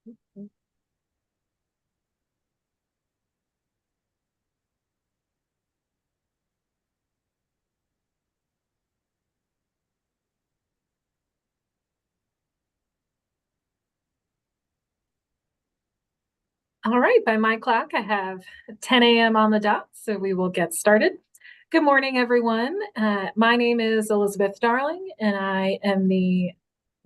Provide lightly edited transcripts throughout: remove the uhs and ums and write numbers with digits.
All right, by my clock, I have 10 a.m. on the dot, so we will get started. Good morning, everyone. My name is Elizabeth Darling, and I am the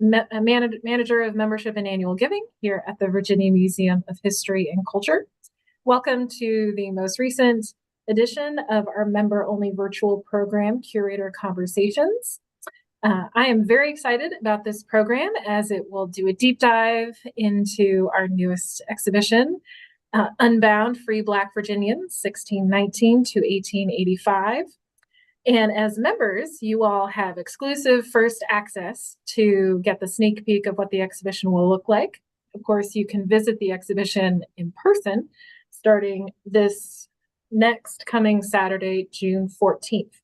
manager of membership and annual giving here at the Virginia Museum of History and Culture. Welcome to the most recent edition of our member-only virtual program, Curator Conversations. I am very excited about this program as it will do a deep dive into our newest exhibition, Unbound Free Black Virginians, 1619 to 1885. And as members, you all have exclusive first access to get the sneak peek of what the exhibition will look like. Of course, you can visit the exhibition in person starting this next coming Saturday, June 14th.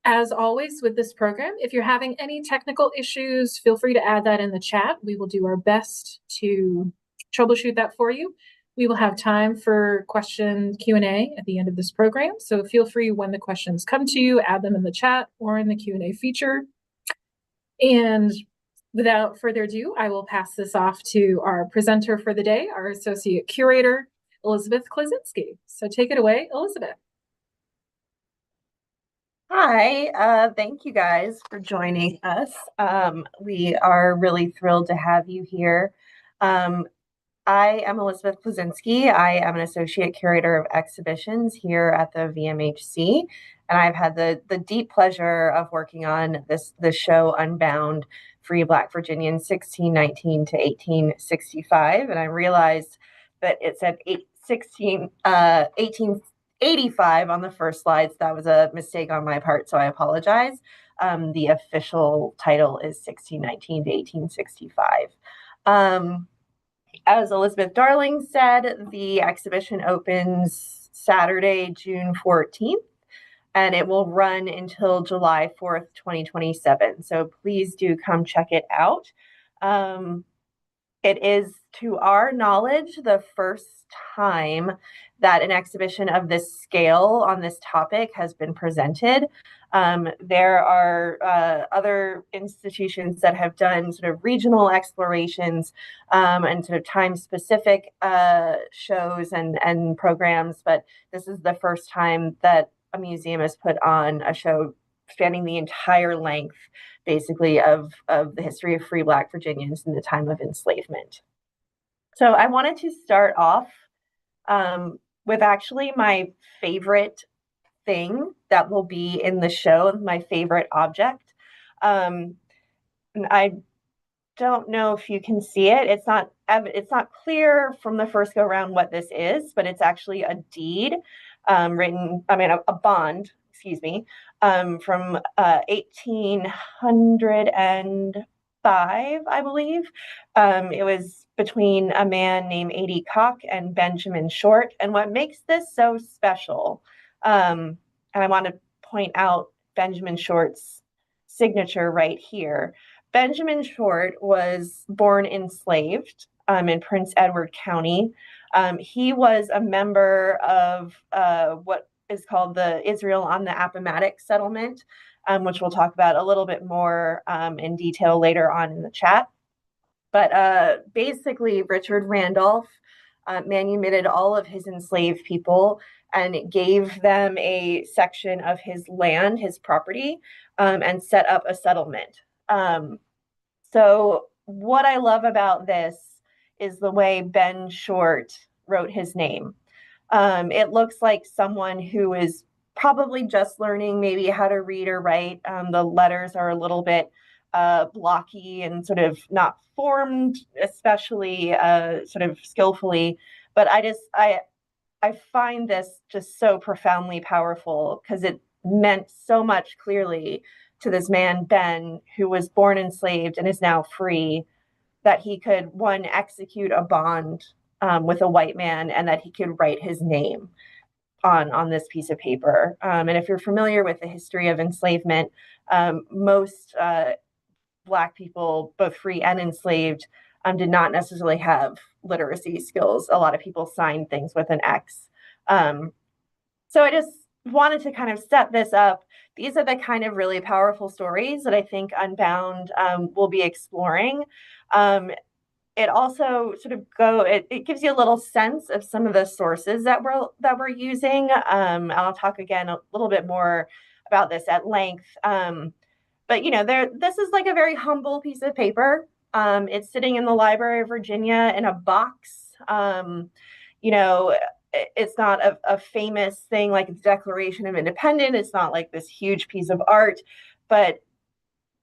As always with this program, if you're having any technical issues, feel free to add that in the chat. We will do our best to troubleshoot that for you. We will have time for question Q&A at the end of this program. So feel free when the questions come to you, add them in the chat or in the Q&A feature. And without further ado, I will pass this off to our presenter for the day, our associate curator, Elizabeth Klaczynski. So take it away, Elizabeth. Hi, thank you guys for joining us. We are really thrilled to have you here. I am Elizabeth Klaczynski. I am an associate curator of exhibitions here at the VMHC, and I've had the deep pleasure of working on the show Unbound, Free Black Virginians 1619 to 1865, and I realized that it said 1885 on the first slides. That was a mistake on my part, so I apologize. The official title is 1619 to 1865. As Elizabeth Darling said, the exhibition opens Saturday, June 14th, and it will run until July 4th, 2027. So please do come check it out. It is, to our knowledge, the first time that an exhibition of this scale on this topic has been presented. There are other institutions that have done sort of regional explorations and sort of time-specific shows and programs, but this is the first time that a museum has put on a show spanning the entire length, basically, of the history of free Black Virginians in the time of enslavement. So I wanted to start off with actually my favorite thing that will be in the show, my favorite object. And I don't know if you can see it. It's not clear from the first go round what this is, but it's actually a deed a bond, excuse me, from 1805, I believe. It was between a man named A.D. Koch and Benjamin Short. And what makes this so special, and I want to point out Benjamin Short's signature right here. Benjamin Short was born enslaved in Prince Edward County. He was a member of what is called the Israel on the Appomattox settlement, which we'll talk about a little bit more in detail later on in the chat. But basically, Richard Randolph manumitted all of his enslaved people and gave them a section of his land, his property, and set up a settlement. So what I love about this is the way Ben Short wrote his name. It looks like someone who is probably just learning maybe how to read or write. The letters are a little bit blocky and sort of not formed, especially sort of skillfully. But I find this just so profoundly powerful because it meant so much clearly to this man, Ben, who was born enslaved and is now free, that he could, one, execute a bond with a white man, and that he could write his name on this piece of paper. And if you're familiar with the history of enslavement, most Black people, both free and enslaved, did not necessarily have literacy skills. A lot of people signed things with an X. So I just wanted to kind of set this up. These are the kind of really powerful stories that I think Unbound will be exploring. It also sort of it gives you a little sense of some of the sources that we're using. I'll talk again a little bit more about this at length. But this is like a very humble piece of paper. It's sitting in the Library of Virginia in a box. It's not a famous thing like the Declaration of Independence. It's not like this huge piece of art, but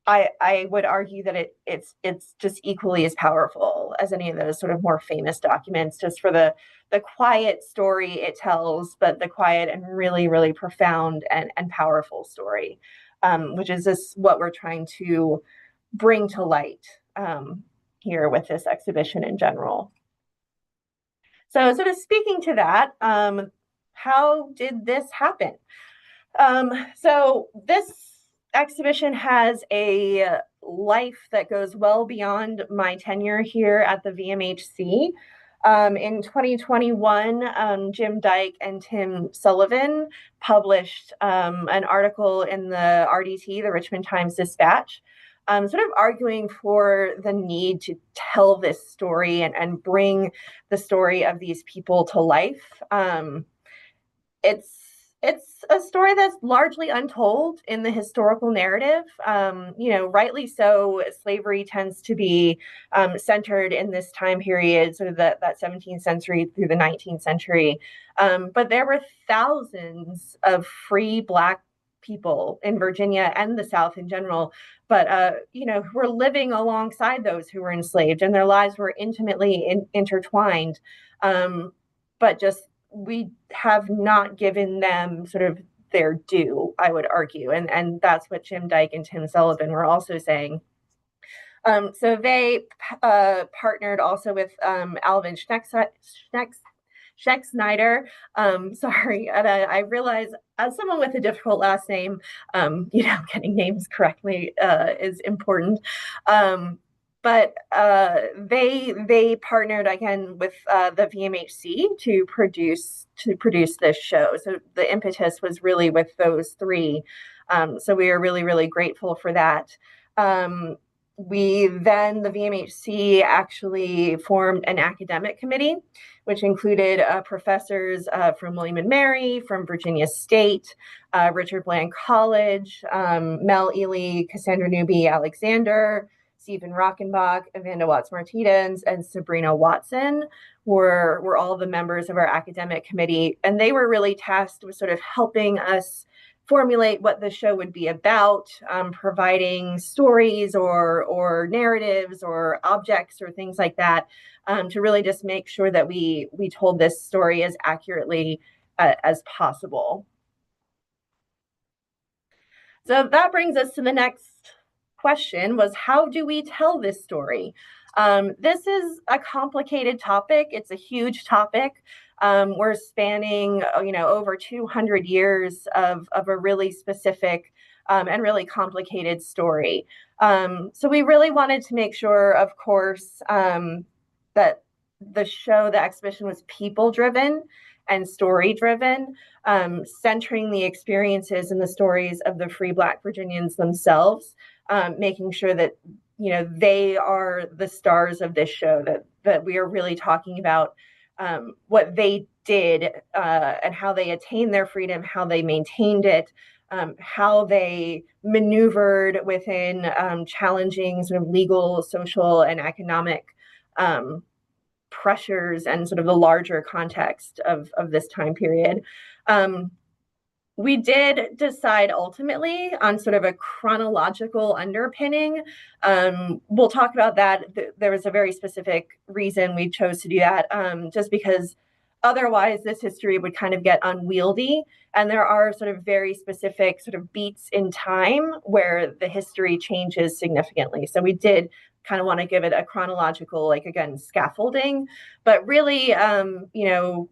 I would argue that it's just equally as powerful as any of those sort of more famous documents, just for the quiet story it tells, but the quiet and really, really profound and powerful story, which is just what we're trying to bring to light here with this exhibition in general. So sort of speaking to that, how did this happen? So this exhibition has a life that goes well beyond my tenure here at the VMHC. In 2021, Jim Dyke and Tim Sullivan published an article in the RDT, the Richmond Times-Dispatch, sort of arguing for the need to tell this story and bring the story of these people to life. It's a story that's largely untold in the historical narrative. Rightly so, slavery tends to be centered in this time period, sort of that 17th century through the 19th century. But there were thousands of free Black people in Virginia and the South in general, but who were living alongside those who were enslaved, and their lives were intimately intertwined. But just we have not given them sort of their due, I would argue. And that's what Jim Dyke and Tim Sullivan were also saying. So they partnered also with Alvin Schexnayder. Sorry, and I realize as someone with a difficult last name, getting names correctly is important. But they partnered again with the VMHC to produce this show. So the impetus was really with those three. So we are really, really grateful for that. The VMHC actually formed an academic committee, which included professors from William and Mary, from Virginia State, Richard Bland College, Mel Ely, Cassandra Newby Alexander, Stephen Rockenbach, Amanda Watts-Martinez, and Sabrina Watson were all the members of our academic committee. And they were really tasked with sort of helping us formulate what the show would be about, providing stories or narratives or objects or things like that, to really just make sure that we told this story as accurately as possible. So that brings us to the next question, was how do we tell this story? This is a complicated topic. It's a huge topic. We're spanning, over 200 years of a really specific and really complicated story. So we really wanted to make sure, of course, that the exhibition was people-driven and story-driven, centering the experiences and the stories of the free Black Virginians themselves, making sure that they are the stars of this show, that we are really talking about what they did and how they attained their freedom, how they maintained it, how they maneuvered within challenging sort of legal, social, and economic pressures and sort of the larger context of this time period. We did decide ultimately on sort of a chronological underpinning. We'll talk about that. There was a very specific reason we chose to do that, just because otherwise this history would kind of get unwieldy. And there are sort of very specific sort of beats in time where the history changes significantly. So we did kind of want to give it a chronological, scaffolding. But really, the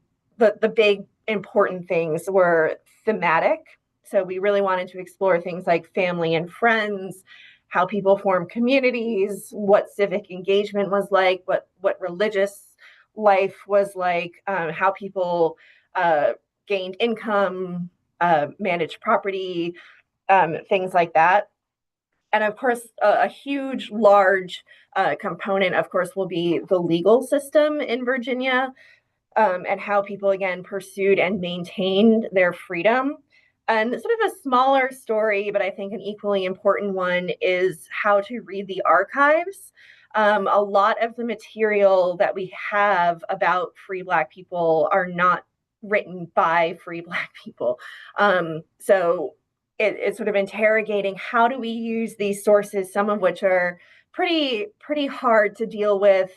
big important things were thematic. So we really wanted to explore things like family and friends, how people formed communities, what civic engagement was like, what religious life was like, how people gained income, managed property, things like that. And of course, a huge, large component, of course, will be the legal system in Virginia, and how people, again, pursued and maintained their freedom. And sort of a smaller story, but I think an equally important one, is how to read the archives. A lot of the material that we have about free Black people are not written by free Black people. So it's sort of interrogating, how do we use these sources, some of which are pretty hard to deal with,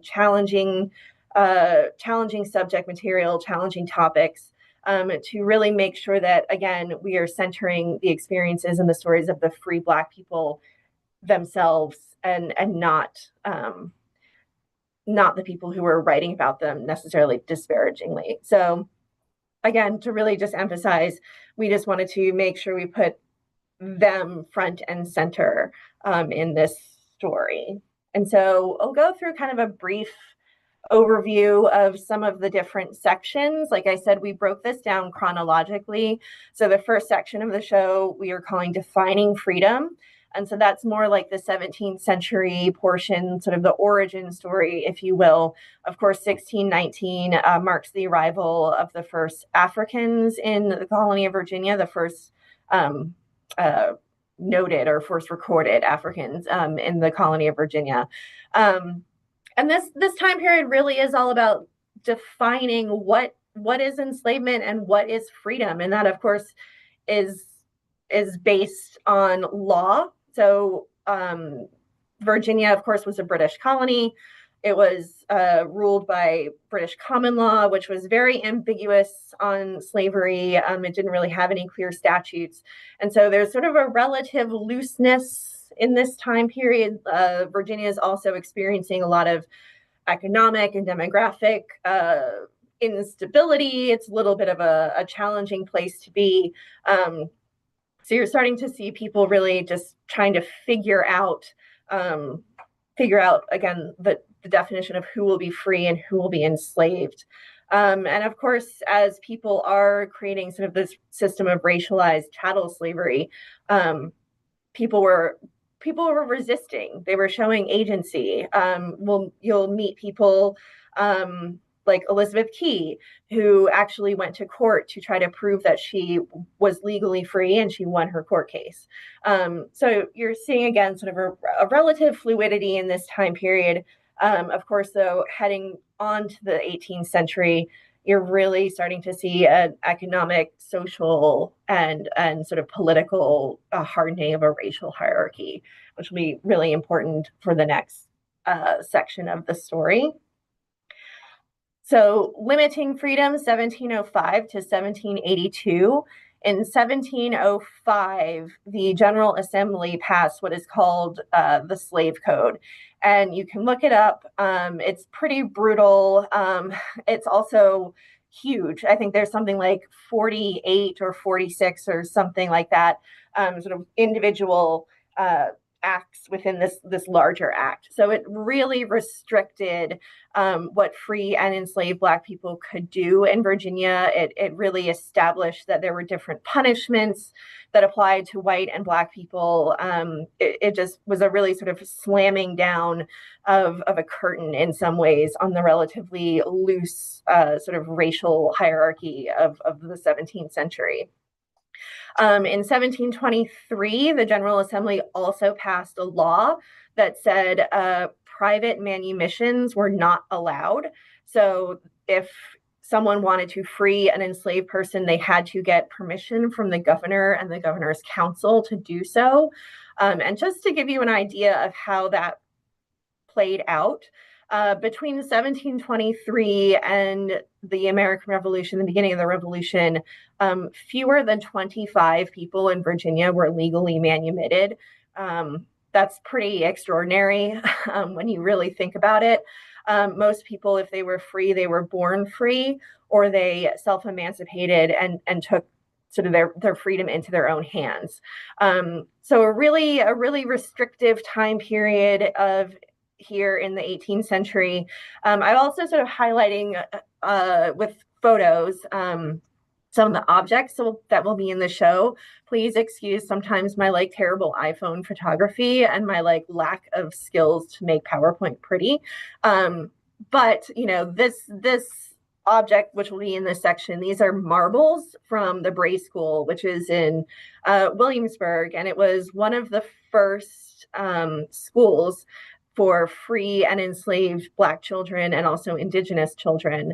challenging subject material, challenging topics, to really make sure that, again, we are centering the experiences and the stories of the free Black people themselves, and not the people who are writing about them necessarily disparagingly. So again, to really just emphasize, we just wanted to make sure we put them front and center in this story. And so I'll go through kind of a brief overview of some of the different sections. Like I said, we broke this down chronologically. So the first section of the show we are calling Defining Freedom. And so that's more like the 17th century portion, sort of the origin story, if you will. Of course, 1619 marks the arrival of the first Africans in the colony of Virginia, the first noted or first recorded Africans in the colony of Virginia. And this time period really is all about defining what is enslavement and what is freedom. And that, of course, is based on law. So Virginia, of course, was a British colony. It was ruled by British common law, which was very ambiguous on slavery. It didn't really have any clear statutes. And so there's sort of a relative looseness in this time period. Virginia is also experiencing a lot of economic and demographic instability. It's a little bit of a challenging place to be. So you're starting to see people really just trying to figure out again, the definition of who will be free and who will be enslaved. And of course, as people are creating sort of this system of racialized chattel slavery, people were resisting. They were showing agency. You'll meet people like Elizabeth Key, who actually went to court to try to prove that she was legally free, and she won her court case. So you're seeing, again, sort of a relative fluidity in this time period. Of course, though, heading on to the 18th century, you're really starting to see an economic, social, and sort of political hardening of a racial hierarchy, which will be really important for the next section of the story. So limiting freedom, 1705 to 1782. In 1705, the General Assembly passed what is called the Slave Code. And you can look it up. It's pretty brutal. It's also huge. I think there's something like 48 or 46 or something like that, sort of individual acts within this larger act. So it really restricted what free and enslaved Black people could do in Virginia. It really established that there were different punishments that applied to white and Black people. It just was a really sort of slamming down of a curtain in some ways on the relatively loose sort of racial hierarchy of the 17th century. In 1723, the General Assembly also passed a law that said private manumissions were not allowed. So if someone wanted to free an enslaved person, they had to get permission from the governor and the governor's council to do so. And just to give you an idea of how that played out, between 1723 and the American Revolution, the beginning of the Revolution, fewer than 25 people in Virginia were legally manumitted. That's pretty extraordinary when you really think about it. Most people, if they were free, they were born free, or they self-emancipated and took sort of their freedom into their own hands. So a really restrictive time period of here in the 18th century. I'm also sort of highlighting with photos some of the objects that will be in the show. Please excuse sometimes my like terrible iPhone photography and my like lack of skills to make PowerPoint pretty. But you know, this object, which will be in this section, these are marbles from the Bray School, which is in Williamsburg, and it was one of the first schools for free and enslaved Black children and also Indigenous children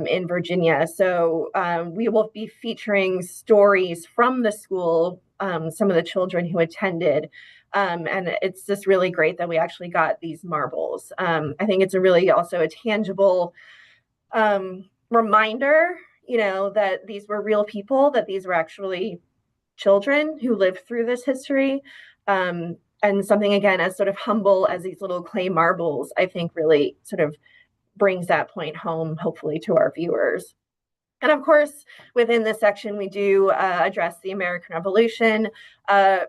in Virginia. So we will be featuring stories from the school, some of the children who attended. And it's just really great that we actually got these marbles. I think it's a really also a tangible reminder, you know, that these were real people, that these were actually children who lived through this history. And something, again, as sort of humble as these little clay marbles, I think really sort of brings that point home, hopefully, to our viewers. And of course, within this section, we do address the American Revolution, and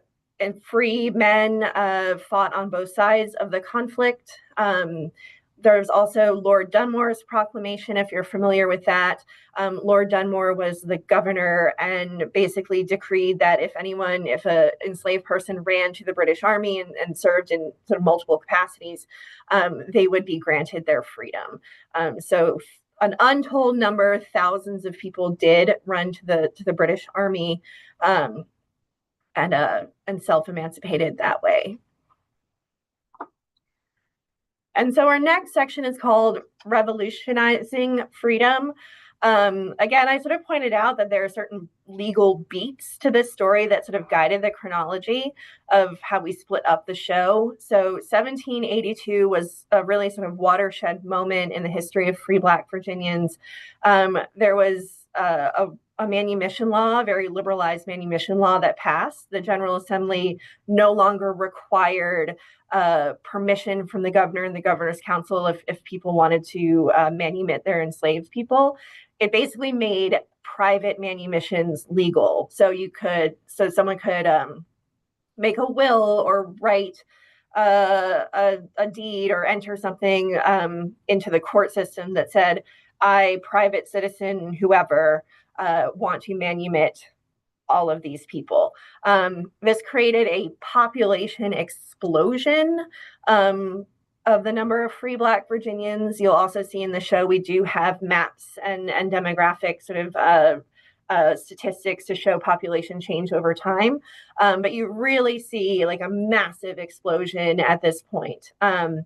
free men fought on both sides of the conflict. There's also Lord Dunmore's proclamation, if you're familiar with that. Lord Dunmore was the governor and basically decreed that if an enslaved person ran to the British Army and served in sort of multiple capacities, they would be granted their freedom. So an untold number, thousands of people did run to the British Army and self-emancipated that way. And so our next section is called Revolutionizing Freedom. Again, I sort of pointed out that there are certain legal beats to this story that sort of guided the chronology of how we split up the show. So 1782 was a really sort of watershed moment in the history of free Black Virginians. There was a manumission law, a very liberalized manumission law that passed. The General Assembly no longer required permission from the governor and the governor's council if people wanted to manumit their enslaved people. It basically made private manumissions legal. So someone could make a will or write a deed or enter something into the court system that said, I, private citizen, whoever, want to manumit all of these people. This created a population explosion of the number of free Black Virginians. You'll also see in the show we do have maps and demographic sort of statistics to show population change over time. But you really see like a massive explosion at this point. I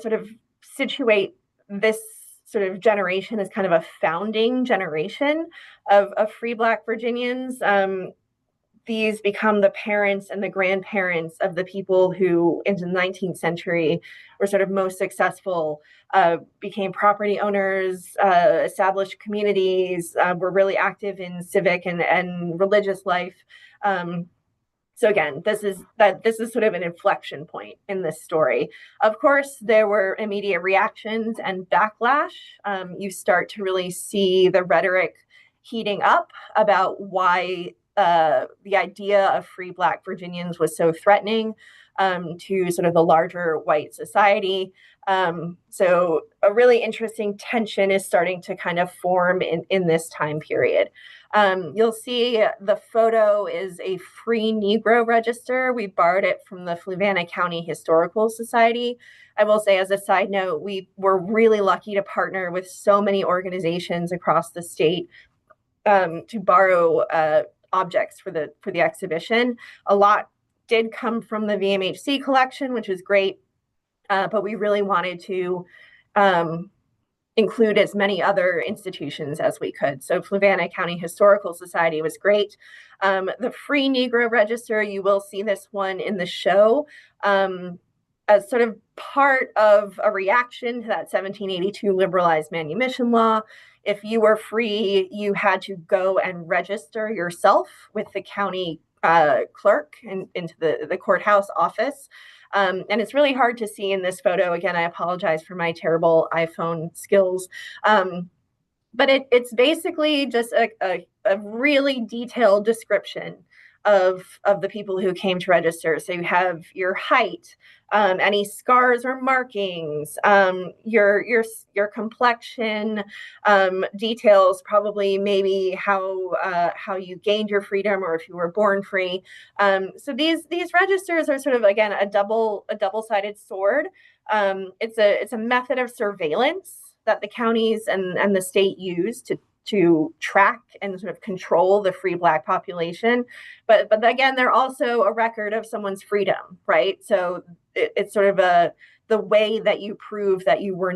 sort of situate this sort of generation as kind of a founding generation of free Black Virginians. These become the parents and the grandparents of the people who, in the 19th century, were sort of most successful, became property owners, established communities, were really active in civic and religious life. So again, this is sort of an inflection point in this story. Of course, there were immediate reactions and backlash. You start to really see the rhetoric heating up about why the idea of free Black Virginians was so threatening to sort of the larger white society. So a really interesting tension is starting to kind of form in this time period. You'll see the photo is a free Negro register. We borrowed it from the Fluvanna County Historical Society. I will say, as a side note, we were really lucky to partner with so many organizations across the state to borrow objects for the exhibition. A lot did come from the VMHC collection, which is great, but we really wanted to include as many other institutions as we could. So Fluvanna County Historical Society was great. The Free Negro Register, you will see this one in the show as sort of part of a reaction to that 1782 liberalized manumission law. If you were free, you had to go and register yourself with the county clerk into the courthouse office. And it's really hard to see in this photo. Again, I apologize for my terrible iPhone skills. but it's basically just a really detailed description of the people who came to register. So you have your height, any scars or markings, your complexion, details, probably maybe how you gained your freedom or if you were born free. So these registers are sort of, again, a double-sided sword. It's a method of surveillance that the counties and the state use to track and sort of control the free Black population. But again, they're also a record of someone's freedom, right? So it's sort of the way that you prove that you were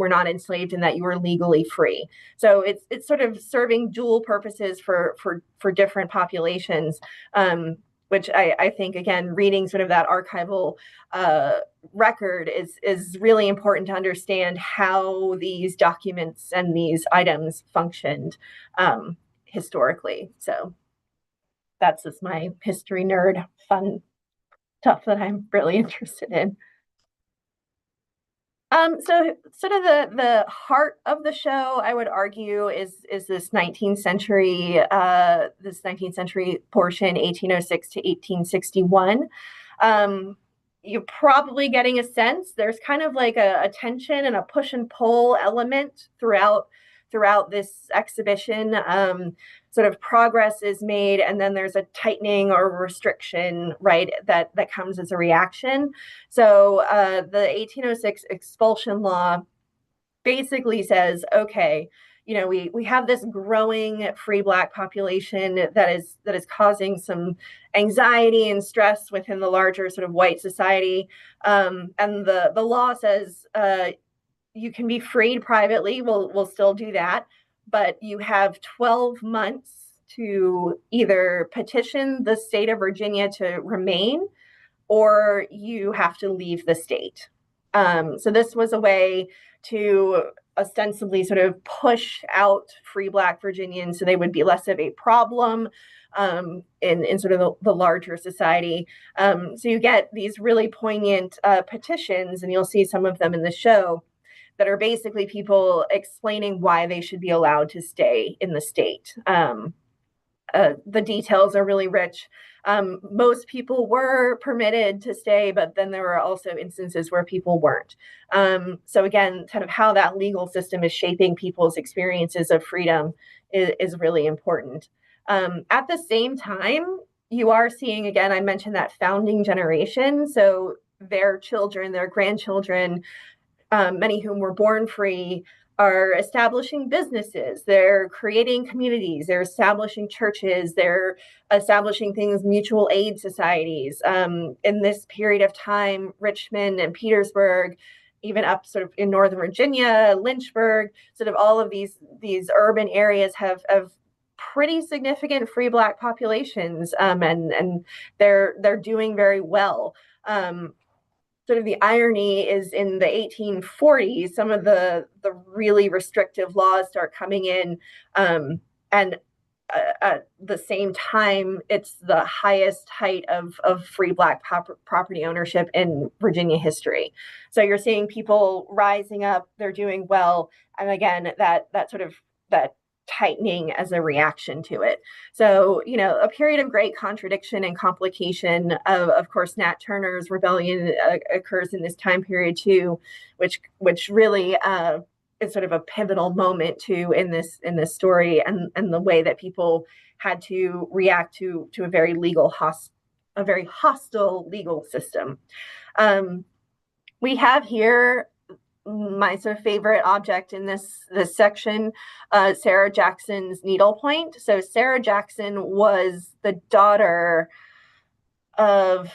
not enslaved and that you were legally free. So it's sort of serving dual purposes for different populations. Which I think, again, reading sort of that archival record is really important to understand how these documents and these items functioned historically. So that's just my history nerd fun stuff that I'm really interested in. So sort of the heart of the show, I would argue, is this 19th century portion, 1806 to 1861. You're probably getting a sense there's kind of like a tension and a push and pull element throughout this exhibition. Sort of progress is made, and then there's a tightening or restriction, right, that comes as a reaction. So the 1806 expulsion law basically says, okay, we have this growing free Black population that is causing some anxiety and stress within the larger sort of white society, and the law says you can be freed privately. We'll still do that, but you have 12 months to either petition the state of Virginia to remain, or you have to leave the state. So this was a way to ostensibly sort of push out free Black Virginians so they would be less of a problem in sort of the larger society. So you get these really poignant petitions, and you'll see some of them in the show, that are basically people explaining why they should be allowed to stay in the state. The details are really rich. Most people were permitted to stay, but then there were also instances where people weren't. So again, kind of how that legal system is shaping people's experiences of freedom is really important. At the same time, you are seeing, again, I mentioned that founding generation. So their children, their grandchildren, many whom were born free, are establishing businesses. They're creating communities. They're establishing churches. They're establishing things, mutual aid societies. In this period of time, Richmond and Petersburg, even up sort of in Northern Virginia, Lynchburg, sort of all of these urban areas have pretty significant free Black populations, and they're doing very well. Sort of the irony is, in the 1840s, some of the really restrictive laws start coming in, and at the same time, it's the highest height of free Black property ownership in Virginia history. So you're seeing people rising up, they're doing well, and again, that tightening as a reaction to it. So, a period of great contradiction and complication. Of course, Nat Turner's rebellion occurs in this time period too, which really is sort of a pivotal moment too in this story, and the way that people had to react to a very hostile legal system. We have here my sort of favorite object in this section, Sarah Jackson's needlepoint. So Sarah Jackson was the daughter of,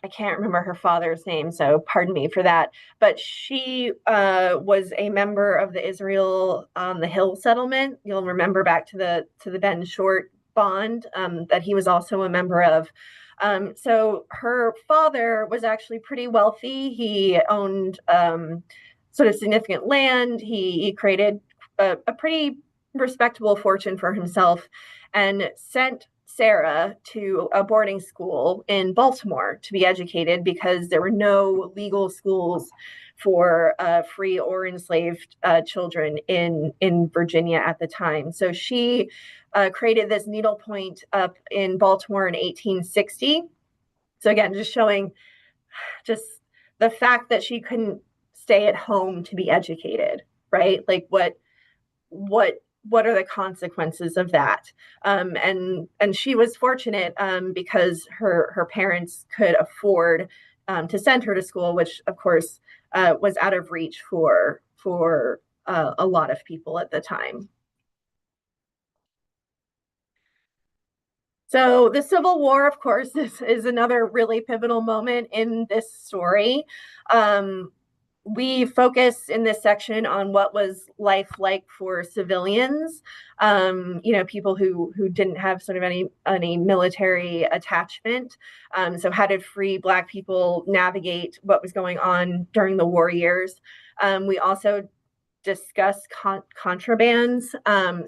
I can't remember her father's name, so pardon me for that, but she was a member of the Israel on the Hill settlement. You'll remember back to the Ben Short bond that he was also a member of. So her father was actually pretty wealthy. He owned sort of significant land. He created a pretty respectable fortune for himself, and sent Sarah to a boarding school in Baltimore to be educated because there were no legal schools for free or enslaved children in Virginia at the time. So she created this needlepoint up in Baltimore in 1860. So again, just showing just the fact that she couldn't stay at home to be educated, right? Like what are the consequences of that? And she was fortunate because her parents could afford to send her to school, which of course was out of reach for a lot of people at the time. So the Civil War, of course, is another really pivotal moment in this story. We focus in this section on what was life like for civilians, people who didn't have sort of any military attachment. So how did free Black people navigate what was going on during the war years? We also discuss contrabands.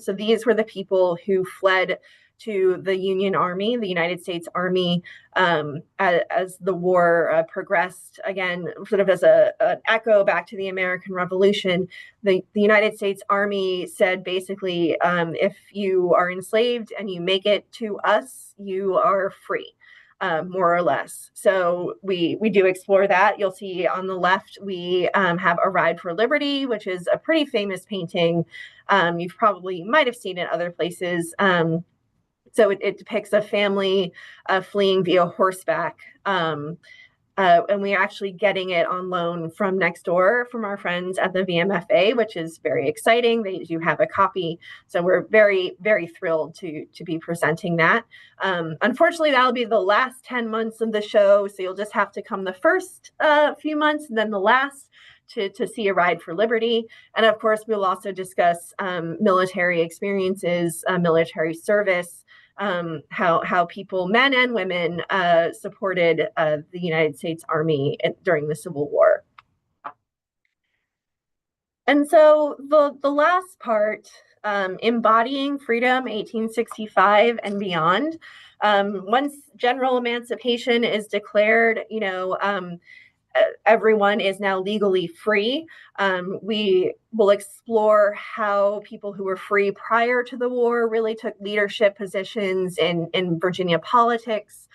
So these were the people who fled to the Union Army, the United States Army, as the war progressed. Again, sort of as an echo back to the American Revolution, the United States Army said basically, if you are enslaved and you make it to us, you are free. More or less. So we do explore that. You'll see on the left, we have A Ride for Liberty, which is a pretty famous painting. You might have seen it other places. So it depicts a family fleeing via horseback. And we're actually getting it on loan from next door from our friends at the VMFA, which is very exciting. They do have a copy. So we're very, very thrilled to be presenting that. Unfortunately, that'll be the last 10 months of the show. So you'll just have to come the first few months and then the last to see A Ride for Liberty. And of course, we'll also discuss military experiences, military service, how people, men and women, supported the United States Army during the Civil War. And so the last part, embodying freedom, 1865 and beyond. Once general emancipation is declared, everyone is now legally free. We will explore how people who were free prior to the war really took leadership positions in Virginia politics,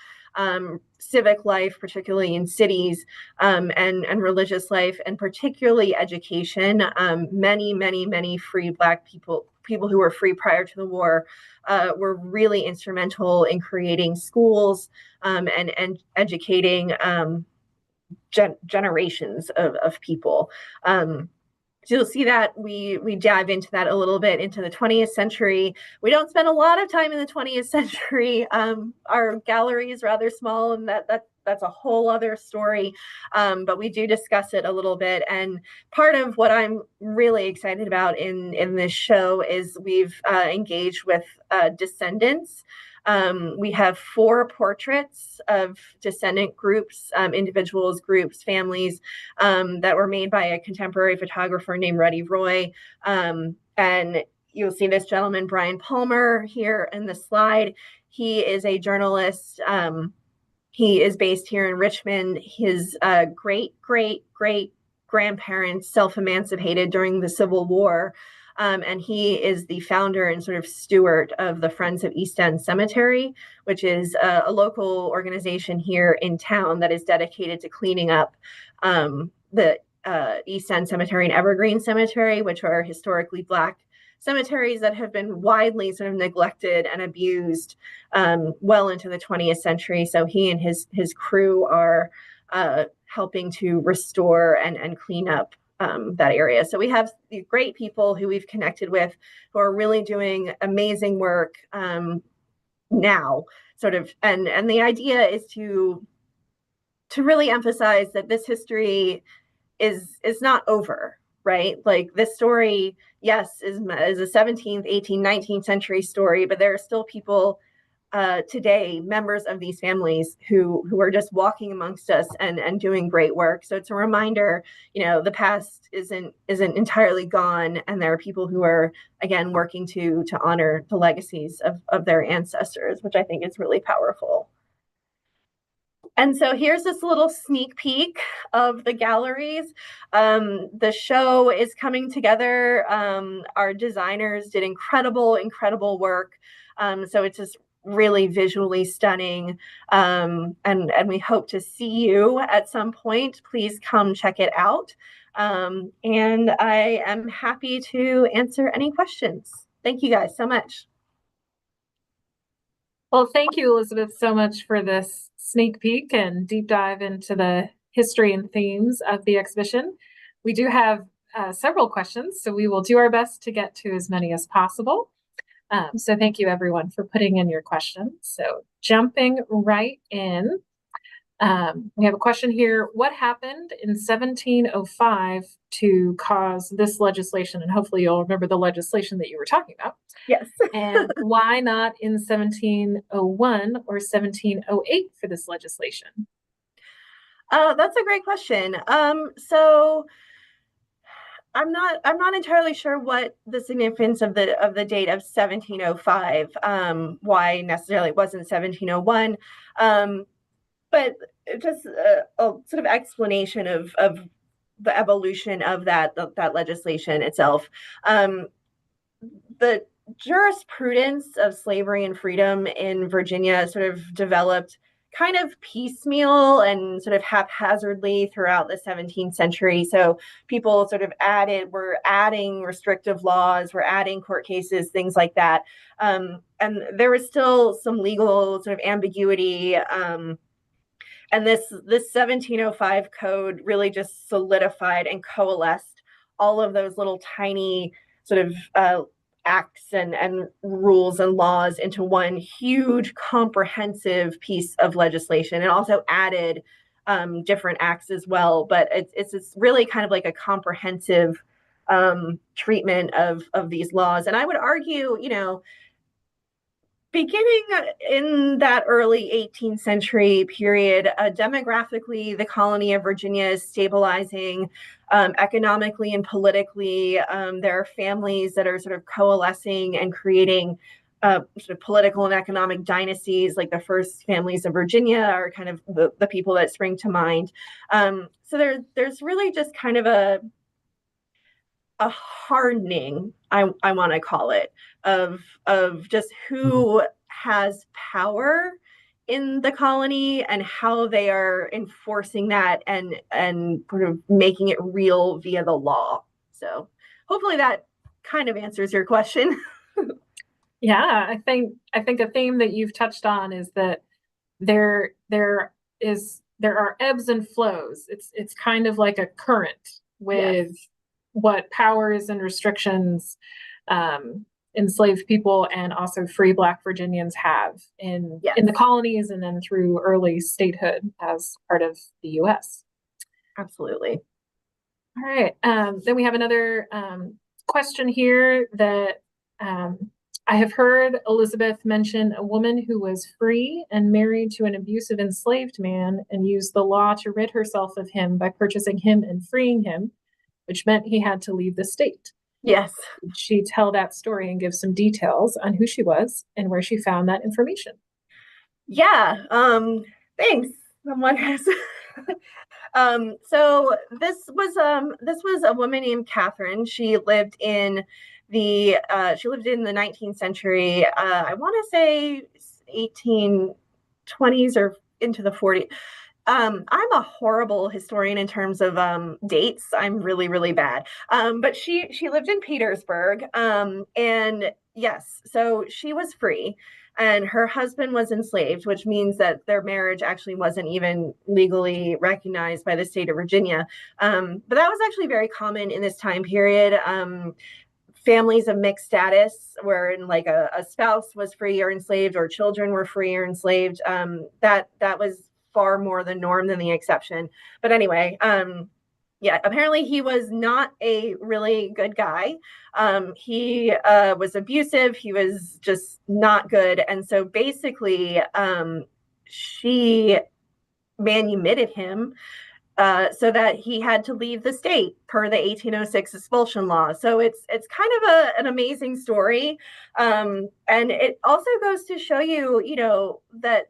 civic life, particularly in cities, and religious life, and particularly education. Many free Black people who were free prior to the war, were really instrumental in creating schools and educating generations of people. So you'll see that we dive into that a little bit into the 20th century. We don't spend a lot of time in the 20th century. Our gallery is rather small, and that's a whole other story. But we do discuss it a little bit. And part of what I'm really excited about in this show is we've engaged with descendants. We have 4 portraits of descendant groups, individuals, groups, families, that were made by a contemporary photographer named Reddy Roy. And you'll see this gentleman, Brian Palmer, here in the slide. He is a journalist. He is based here in Richmond. His great grandparents self-emancipated during the Civil War. And he is the founder and sort of steward of the Friends of East End Cemetery, which is a local organization here in town that is dedicated to cleaning up the East End Cemetery and Evergreen Cemetery, which are historically Black cemeteries that have been widely sort of neglected and abused well into the 20th century. So he and his crew are helping to restore and clean up that area. So we have these great people who we've connected with who are really doing amazing work now, sort of, and the idea is to really emphasize that this history is not over, right? Like this story, yes, is a 17th, 18th, 19th century story, but there are still people today members of these families who are just walking amongst us and doing great work. So it's a reminder, the past isn't entirely gone, and there are people who are again working to honor the legacies of their ancestors, which I think is really powerful. And so here's this little sneak peek of the galleries. The show is coming together. Our designers did incredible work. So it's just really visually stunning. And we hope to see you at some point. Please come check it out. And I am happy to answer any questions. Thank you guys so much. Well, thank you, Elizabeth, so much for this sneak peek and deep dive into the history and themes of the exhibition. We do have several questions, so we will do our best to get to as many as possible. So thank you, everyone, for putting in your questions. So jumping right in, we have a question here. What happened in 1705 to cause this legislation? And hopefully you'll remember the legislation that you were talking about. Yes. And why not in 1701 or 1708 for this legislation? That's a great question. So I'm not entirely sure what the significance of the date of 1705, why necessarily it wasn't 1701. But just a sort of explanation of the evolution of that legislation itself. The jurisprudence of slavery and freedom in Virginia sort of developed kind of piecemeal and sort of haphazardly throughout the 17th century. So people sort of were adding restrictive laws, were adding court cases, things like that. And there was still some legal sort of ambiguity. And this 1705 code really just solidified and coalesced all of those little tiny sort of acts and rules and laws into one huge comprehensive piece of legislation, and also added different acts as well. But it's really kind of like a comprehensive treatment of these laws. And I would argue, beginning in that early 18th century period, demographically, the colony of Virginia is stabilizing. Economically and politically, there are families that are sort of coalescing and creating sort of political and economic dynasties. Like the first families of Virginia are kind of the people that spring to mind. So there's really just kind of a hardening, I want to call it, of just who has power in the colony and how they are enforcing that and sort of making it real via the law. So hopefully that kind of answers your question. Yeah, I think a theme that you've touched on is that there are ebbs and flows. It's kind of like a current with yes. what powers and restrictions enslaved people and also free Black Virginians have in the colonies and then through early statehood as part of the U.S. Absolutely. All right. Then we have another question here that I have heard Elizabeth mention a woman who was free and married to an abusive enslaved man and used the law to rid herself of him by purchasing him and freeing him, which meant he had to leave the state. Yes. Could she tell that story and give some details on who she was and where she found that information? Yeah. Thanks. Someone has. So this was a woman named Catherine. She lived in the 19th century. I want to say 1820s or into the 40s. I'm a horrible historian in terms of dates. I'm really, really bad. But she lived in Petersburg. And yes, so she was free and her husband was enslaved, which means that their marriage actually wasn't even legally recognized by the state of Virginia. But that was actually very common in this time period. Families of mixed status, wherein like a spouse was free or enslaved, or children were free or enslaved. That was far more the norm than the exception. But anyway, Yeah, apparently he was not a really good guy. He was abusive. He was just not good. And so basically, she manumitted him so that he had to leave the state per the 1806 expulsion law. So it's kind of an amazing story, and it also goes to show you, that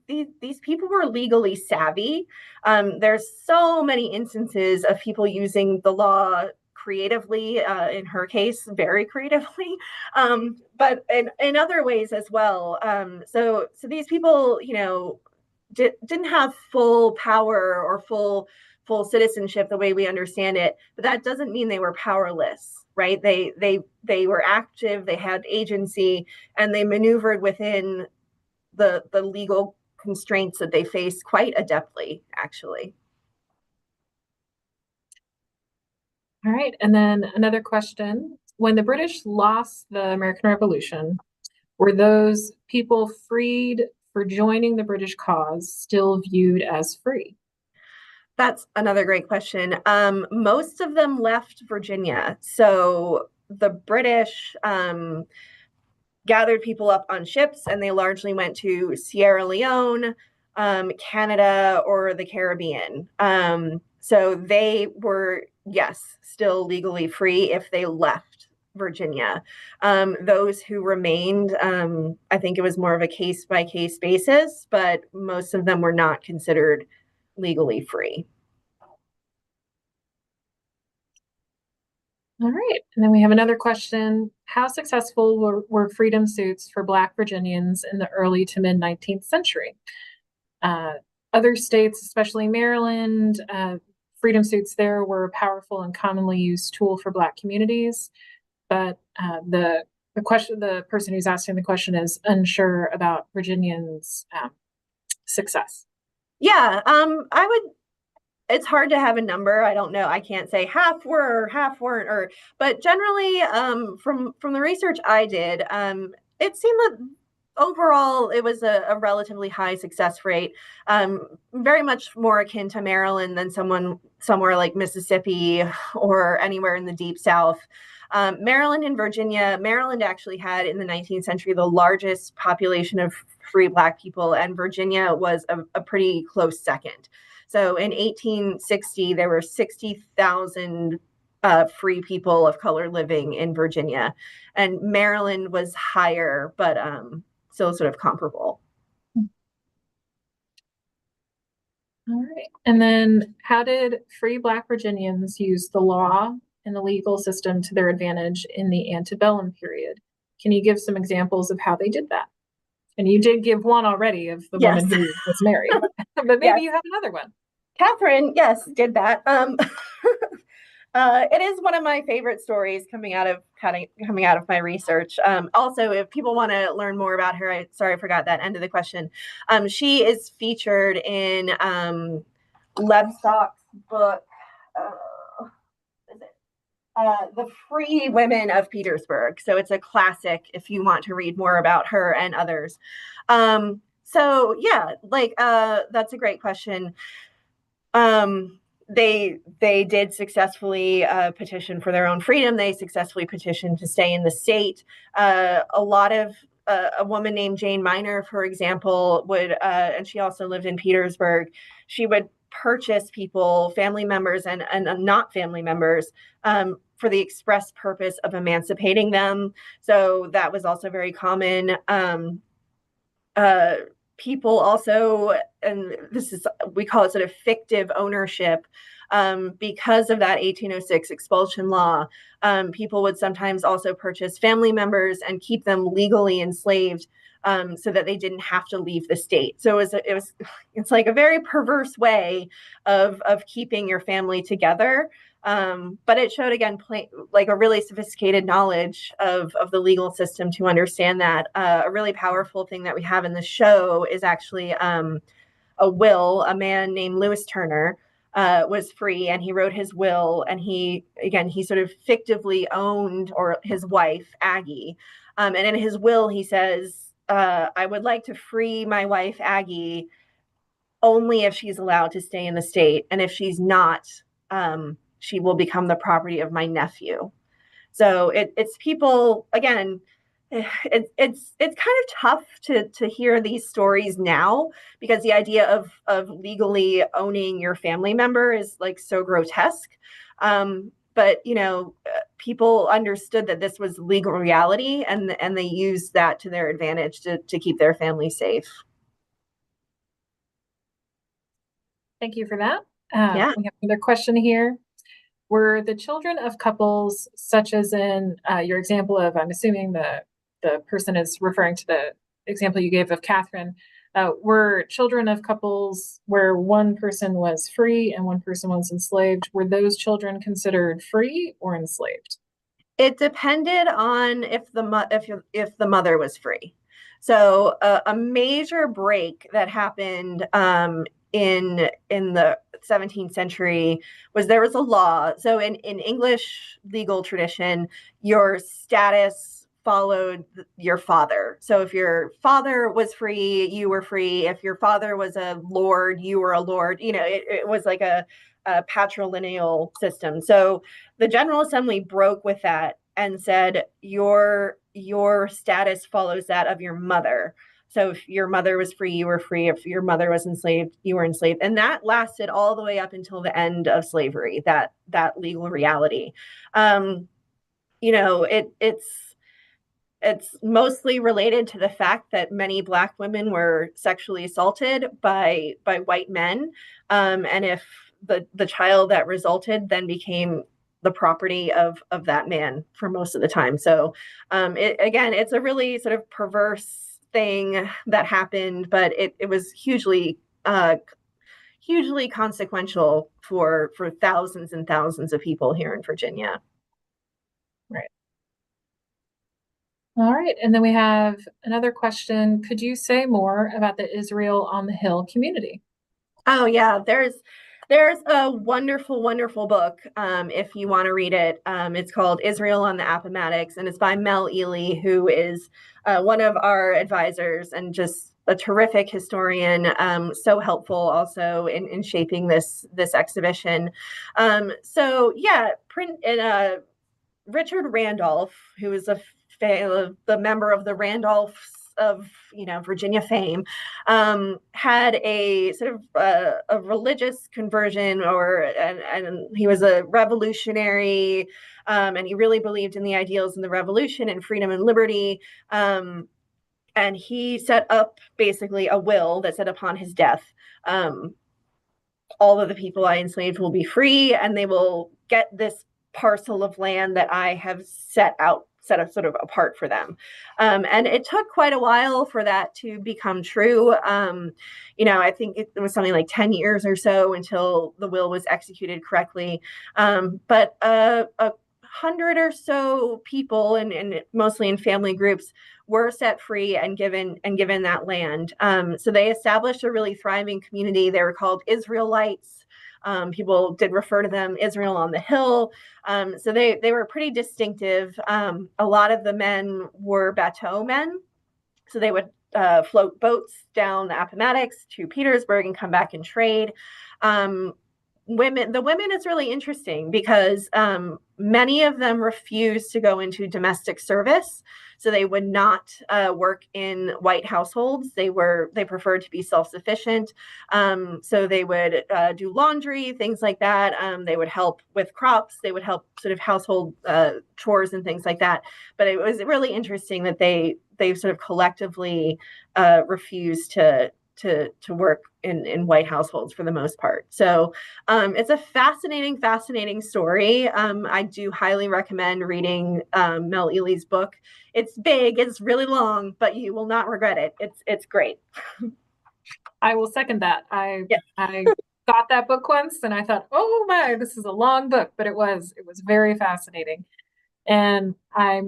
these people were legally savvy. There's so many instances of people using the law creatively, in her case, very creatively, but in other ways as well. So these people, didn't have full power or full citizenship the way we understand it, but that doesn't mean they were powerless, right? They were active, they had agency, and they maneuvered within the legal constraints that they faced quite adeptly, actually. All right. And then another question. When the British lost the American Revolution, were those people freed for joining the British cause still viewed as free? That's another great question. Most of them left Virginia. So the British gathered people up on ships, and they largely went to Sierra Leone, Canada, or the Caribbean. So they were, yes, still legally free if they left Virginia. Those who remained, I think it was more of a case by case basis, but most of them were not considered legally free. All right. And then we have another question. How successful were freedom suits for Black Virginians in the early to mid 19th century? Other states, especially Maryland, freedom suits there were a powerful and commonly used tool for Black communities. But the person who's asking the question is unsure about Virginians' success. Yeah, I would. It's hard to have a number. I don't know. I can't say half were, half weren't, but generally, from the research I did, it seemed that overall it was a relatively high success rate, very much more akin to Maryland than somewhere like Mississippi or anywhere in the deep South. Maryland and Virginia, Maryland actually had in the 19th century the largest population of free Black people, and Virginia was a pretty close second. So in 1860, there were 60,000 free people of color living in Virginia, and Maryland was higher, but still sort of comparable. All right. And then how did free Black Virginians use the law and the legal system to their advantage in the antebellum period? Can you give some examples of how they did that? And you did give one already of the Yes. woman who was married, but maybe yes. You have another one. Catherine, yes, did that. It is one of my favorite stories coming out of my research. Also, if people want to learn more about her, sorry I forgot that end of the question. She is featured in Lebstock's book. The Free Women of Petersburg. So it's a classic if you want to read more about her and others. So yeah, that's a great question. They did successfully petition for their own freedom. They successfully petitioned to stay in the state. A lot of a woman named Jane Miner, for example, would, and she also lived in Petersburg. She would purchase people, family members and not family members, for the express purpose of emancipating them. So that was also very common. People also, and we call it sort of fictive ownership, because of that 1806 expulsion law. People would sometimes also purchase family members and keep them legally enslaved, so that they didn't have to leave the state. So it's like a very perverse way of keeping your family together. But it showed, again, like a really sophisticated knowledge of the legal system to understand that. A really powerful thing that we have in the show is actually a will. A man named Lewis Turner was free, and he wrote his will, and he sort of fictively owned his wife, Aggie. And in his will, he says, I would like to free my wife, Aggie, only if she's allowed to stay in the state. And if she's not, she will become the property of my nephew. So it's people, again, it's kind of tough to hear these stories now, because the idea of legally owning your family member is like so grotesque. But people understood that this was legal reality, and they used that to their advantage to keep their family safe. Thank you for that. Yeah. We have another question here. Were the children of couples, such as in your example of, I'm assuming the person is referring to the example you gave of Catherine, were children of couples where one person was free and one person was enslaved, were those children considered free or enslaved? It depended on if the mother was free. So a major break that happened in the 17th century was there was a law. So in English legal tradition, your status followed your father. So if your father was free, you were free. If your father was a lord, you were a lord. It was like a patrilineal system. So the General Assembly broke with that and said your status follows that of your mother. So if your mother was free, you were free. If your mother was enslaved, you were enslaved. And that lasted all the way up until the end of slavery, that legal reality. It's mostly related to the fact that many Black women were sexually assaulted by white men. And if the child that resulted then became the property of that man for most of the time. So it's a really sort of perverse thing that happened, but it was hugely consequential for thousands and thousands of people here in Virginia. Right. All right. And then we have another question. Could you say more about the Israel on the Hill community? Oh yeah, there's a wonderful, wonderful book. If you want to read it, it's called Israel on the Appomattox, and it's by Mel Ely, who is one of our advisors and just a terrific historian. So helpful also in shaping this exhibition. So yeah, Richard Randolph, who is the member of the Randolphs of Virginia fame, had a sort of a religious conversion, and he was a revolutionary, and he really believed in the ideals in the revolution and freedom and liberty. And he set up basically a will that said upon his death, all of the people I enslaved will be free, and they will get this parcel of land that I have set sort of apart for them. And it took quite a while for that to become true. I think it was something like 10 years or so until the will was executed correctly. But 100 or so people, and mostly in family groups, were set free and given that land. So they established a really thriving community. They were called Israelites. People did refer to them Israel on the Hill. So they were pretty distinctive. A lot of the men were bateau men. So they would float boats down the Appomattox to Petersburg and come back and trade. The women is really interesting because many of them refused to go into domestic service. So they would not work in white households. They preferred to be self-sufficient. So they would do laundry, things like that. They would help with crops. They would help sort of household chores and things like that. But it was really interesting that they sort of collectively refused to work in white households for the most part. So it's a fascinating story. I do highly recommend reading Mel Ely's book. It's big, it's really long, but you will not regret it. It's great. I will second that. I got that book once and I thought, oh my, this is a long book, but it was very fascinating. And I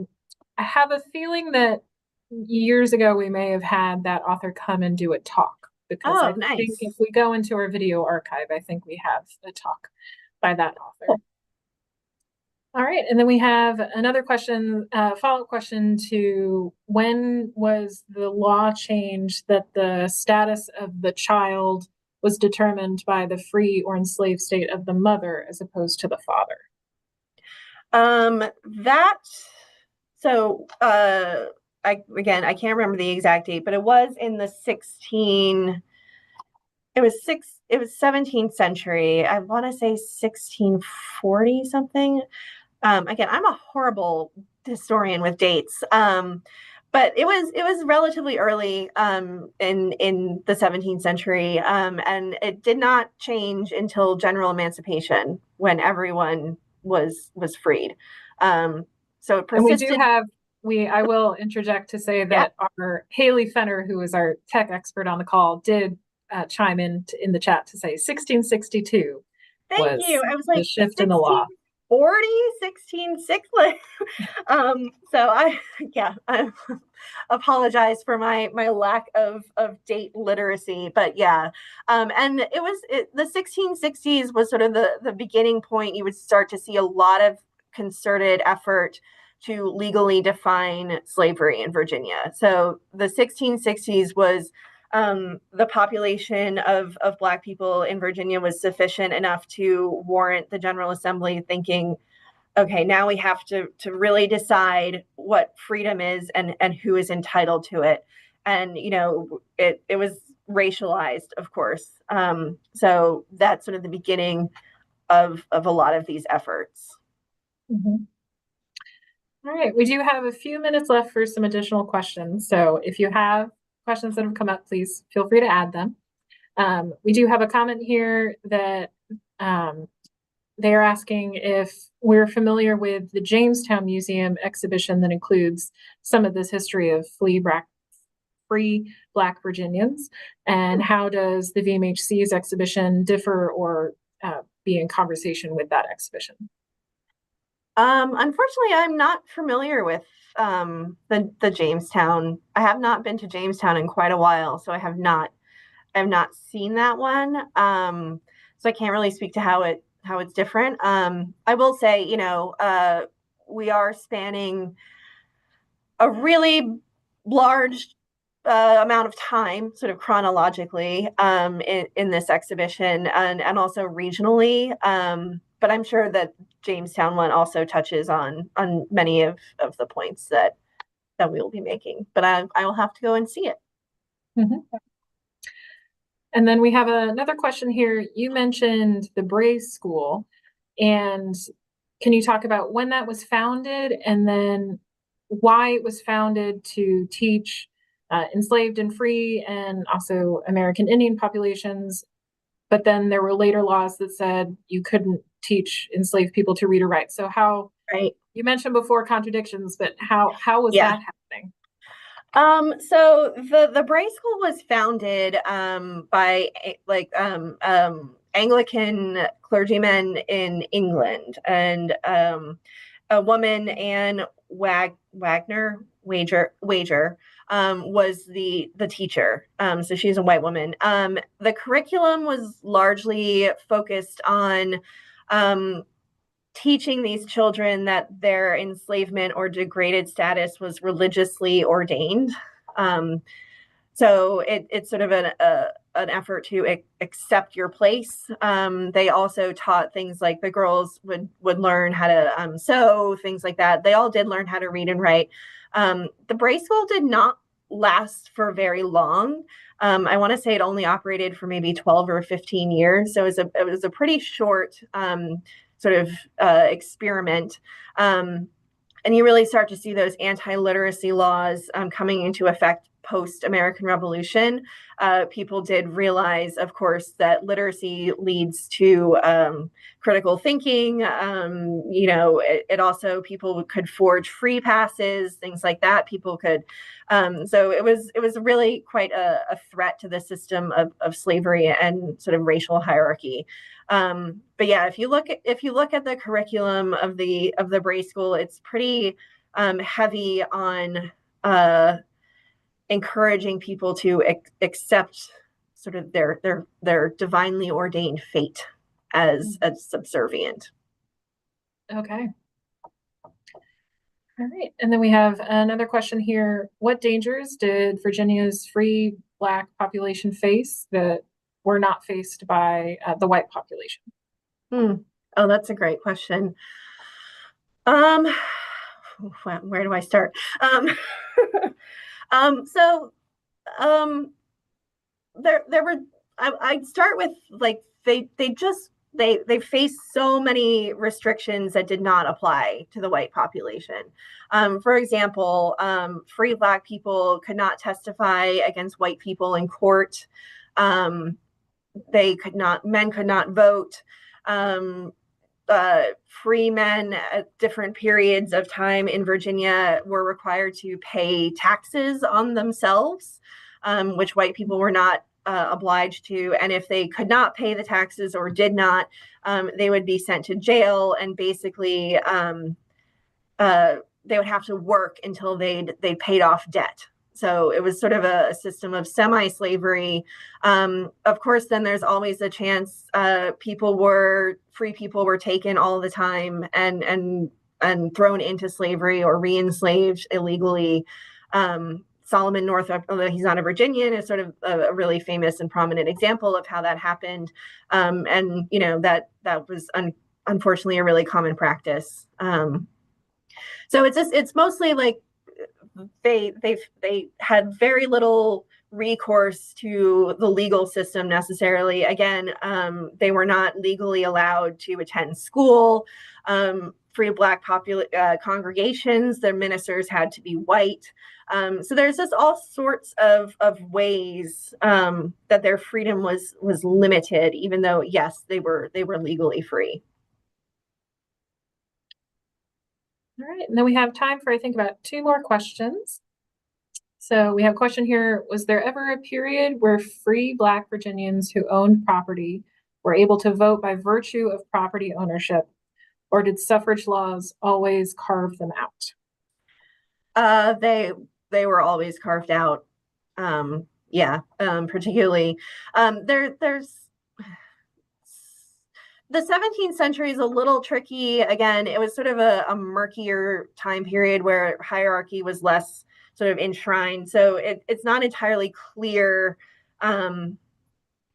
have a feeling that years ago we may have had that author come and do a talk, because I nice. think if we go into our video archive, I think we have a talk by that author. Cool. All right, and then we have another question, follow-up question to when was the law changed that the status of the child was determined by the free or enslaved state of the mother as opposed to the father? That so I can't remember the exact date, but it was in the 17th century. I want to say 1640 something. Again, I'm a horrible historian with dates. But it was relatively early in the 17th century, and it did not change until general emancipation when everyone was freed. So it And we do persisted. have I will interject to say Yeah, that our Haley Fenner, who is our tech expert on the call, did chime in the chat to say 1662 thank was you. I was the like shift in the law. 1640, 1660. So I apologize for my lack of date literacy, but yeah. And the 1660s was sort of the beginning point. You would start to see a lot of concerted effort to legally define slavery in Virginia. So the 1660s was the population of Black people in Virginia was sufficient enough to warrant the General Assembly thinking, okay, now we have to really decide what freedom is and who is entitled to it. And, it was racialized, of course. So that's sort of the beginning of a lot of these efforts. Mhm. All right, we do have a few minutes left for some additional questions. So if you have questions that have come up, please feel free to add them. We do have a comment here that they're asking if we're familiar with the Jamestown Museum exhibition that includes some of this history of free Black Virginians, and how does the VMHC's exhibition differ or be in conversation with that exhibition? Unfortunately, I'm not familiar with the Jamestown. I have not been to Jamestown in quite a while, so I have not seen that one. So I can't really speak to how it's different. I will say, we are spanning a really large amount of time, sort of chronologically, in this exhibition, and also regionally. But I'm sure that Jamestown one also touches on many of the points that we will be making. But I will have to go and see it. Mm-hmm. And then we have another question here. You mentioned the Bray School, and can you talk about when that was founded and then why it was founded to teach enslaved and free and also American Indian populations? But then there were later laws that said you couldn't teach enslaved people to read or write. So Right. you mentioned before contradictions, but how was Yeah. that happening? So the Bray School was founded by Anglican clergymen in England, and a woman, Anne Wager, was the teacher. So she's a white woman. The curriculum was largely focused on teaching these children that their enslavement or degraded status was religiously ordained. So it's sort of an effort to accept your place. They also taught things like the girls would learn how to sew, things like that. They all did learn how to read and write. The Bray School did not last for very long. I want to say it only operated for maybe 12 or 15 years. So it was a pretty short sort of experiment. And you really start to see those anti-literacy laws coming into effect post-American Revolution. People did realize, of course, that literacy leads to critical thinking. It also, people could forge free passes, things like that. People could. So it was really quite a threat to the system of slavery and sort of racial hierarchy. But yeah, if you look at the curriculum of the Bray School, it's pretty heavy on encouraging people to accept sort of their divinely ordained fate as subservient. Okay. All right. And then we have another question here. What dangers did Virginia's free Black population face that were not faced by the white population? Oh, that's a great question. Um, where do I start? So there were I'd start with like they faced so many restrictions that did not apply to the white population. For example, free Black people could not testify against white people in court. Men could not vote. Um, Free men at different periods of time in Virginia were required to pay taxes on themselves, which white people were not obliged to. And if they could not pay the taxes or did not, they would be sent to jail, and basically they would have to work until they paid off debt. So it was sort of a system of semi-slavery. Of course, then there's always a chance free people were taken all the time and thrown into slavery or re-enslaved illegally. Solomon Northup, although he's not a Virginian, is sort of a really famous and prominent example of how that happened. And that was unfortunately a really common practice. So it's mostly like they had very little recourse to the legal system necessarily. Again, they were not legally allowed to attend school. Free Black congregations, their ministers had to be white. So there's just all sorts of ways that their freedom was limited, even though yes, they were legally free. All right, and then we have time for, I think, about 2 more questions. So we have a question here. Was there ever a period where free Black Virginians who owned property were able to vote by virtue of property ownership, or did suffrage laws always carve them out? They were always carved out. Particularly there's the 17th century is a little tricky. Again, it was sort of a murkier time period where hierarchy was less sort of enshrined. So it's not entirely clear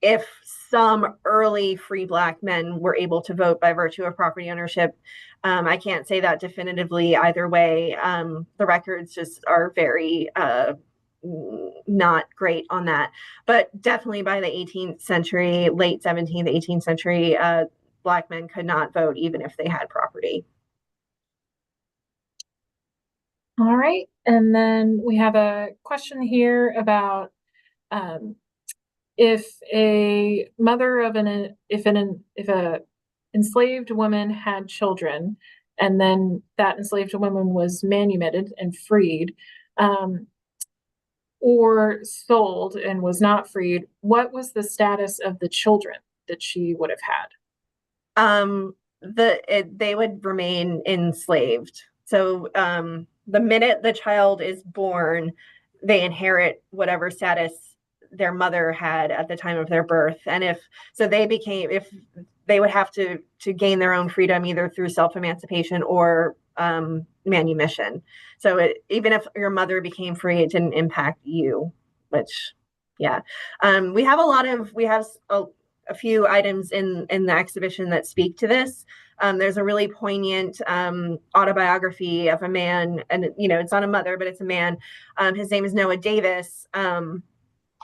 if some early free Black men were able to vote by virtue of property ownership. I can't say that definitively either way. The records just are very not great on that. But definitely by the 18th century, late 17th, 18th century, Black men could not vote even if they had property. All right, and then we have a question here about if a mother of if a enslaved woman had children, and then that enslaved woman was manumitted and freed, or sold and was not freed, what was the status of the children that she would have had? They would remain enslaved. So the minute the child is born, they inherit whatever status their mother had at the time of their birth. And if they would have to gain their own freedom either through self-emancipation or manumission. So even if your mother became free, it didn't impact you, which, yeah. We have a few items in the exhibition that speak to this. There's a really poignant autobiography of a man, and it's not a mother, but it's a man. His name is Noah Davis.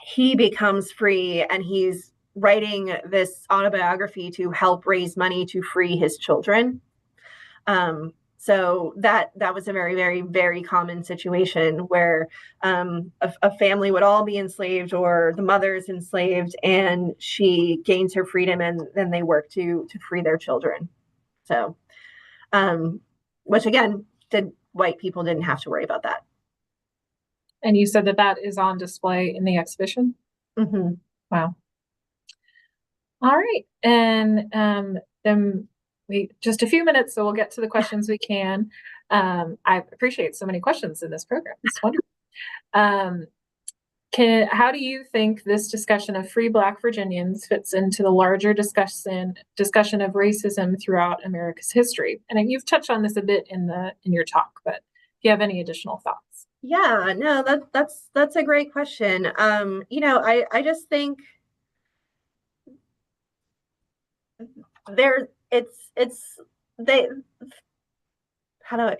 He becomes free, and he's writing this autobiography to help raise money to free his children. So that was a very, very, very common situation where a family would all be enslaved, or the mother's enslaved, and she gains her freedom, and then they work to free their children. So, which again, white people didn't have to worry about that. And you said that is on display in the exhibition? Mm-hmm. Wow. All right, and then just a few minutes, so we'll get to the questions we can. I appreciate so many questions in this program. It's wonderful. How do you think this discussion of free Black Virginians fits into the larger discussion of racism throughout America's history? And you've touched on this a bit in your talk, but if you have any additional thoughts? Yeah, no, that's a great question. I just think they, how do I,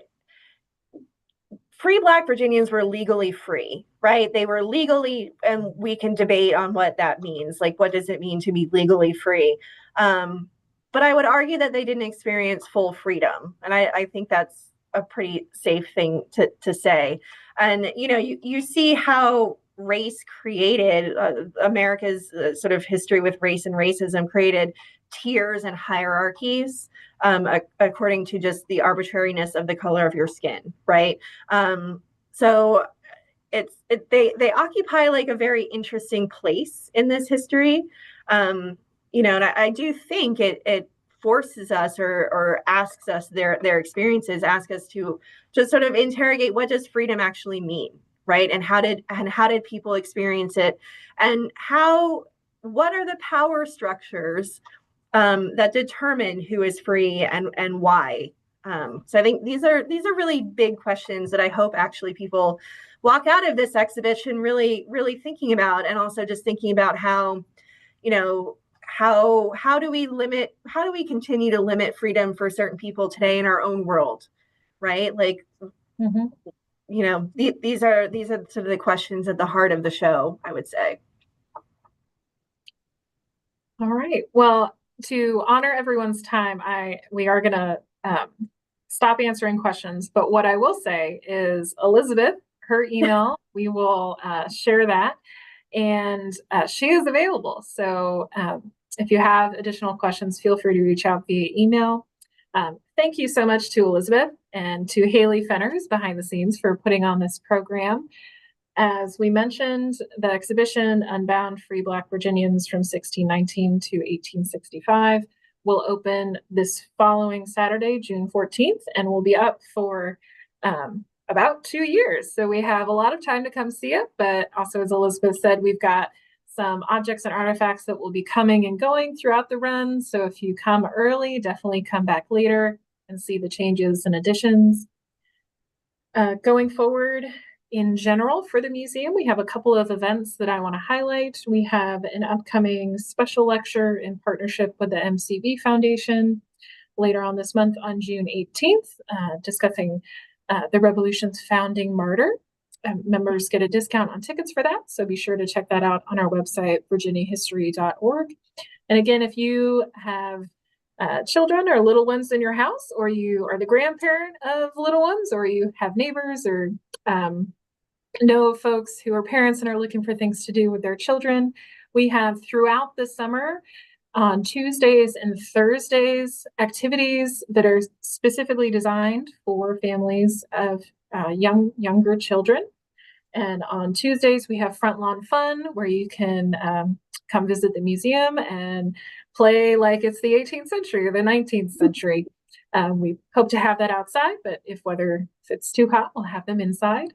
free Black Virginians were legally free, right? They were legally, and we can debate on what that means. Like, what does it mean to be legally free? But I would argue that they didn't experience full freedom. And I think that's a pretty safe thing to say. And, you see how race created America's sort of history with race and racism created tiers and hierarchies according to just the arbitrariness of the color of your skin, right? So they occupy like a very interesting place in this history, and I do think it forces us or asks us their experiences, ask us to just sort of interrogate what does freedom actually mean, right? And how did people experience it, and what are the power structures that determine who is free and why. So I think these are really big questions that I hope actually people walk out of this exhibition really, really thinking about, and also just thinking about how, how do we continue to limit freedom for certain people today in our own world, right? Like, mm-hmm. These are sort of the questions at the heart of the show, I would say. All right. Well, to honor everyone's time, we are going to stop answering questions. But what I will say is Elizabeth, her email, we will share that, and she is available. So if you have additional questions, feel free to reach out via email. Thank you so much to Elizabeth and to Haley Fenners behind the scenes for putting on this program. As we mentioned, the exhibition Unbound Free Black Virginians from 1619 to 1865 will open this following Saturday, June 14th, and will be up for about 2 years. So we have a lot of time to come see it, but also, as Elizabeth said, we've got some objects and artifacts that will be coming and going throughout the run. So if you come early, definitely come back later and see the changes and additions. Going forward, in general, for the museum, we have a couple of events that I want to highlight. We have an upcoming special lecture in partnership with the MCV Foundation later on this month on June 18th, discussing the Revolution's founding martyr. Members get a discount on tickets for that, so be sure to check that out on our website, virginiahistory.org. And again, if you have children or little ones in your house, or you are the grandparent of little ones, or you have neighbors or know folks who are parents and are looking for things to do with their children, we have throughout the summer on Tuesdays and Thursdays activities that are specifically designed for families of younger children. And on Tuesdays, we have Front Lawn Fun, where you can come visit the museum and play like it's the 18th century or the 19th century. We hope to have that outside, but if it's too hot, we'll have them inside.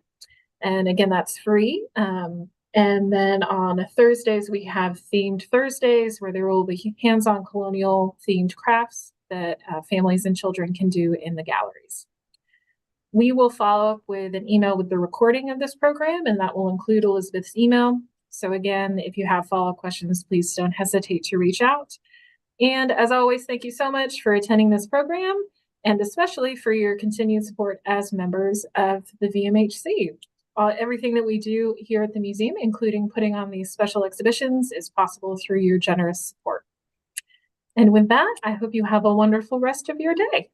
And again, that's free. And then on Thursdays, we have themed Thursdays, where there will be hands-on colonial themed crafts that families and children can do in the galleries. We will follow up with an email with the recording of this program, and that will include Elizabeth's email. So again, if you have follow-up questions, please don't hesitate to reach out. And as always, thank you so much for attending this program, and especially for your continued support as members of the VMHC. Everything that we do here at the museum, including putting on these special exhibitions, is possible through your generous support. And with that, I hope you have a wonderful rest of your day.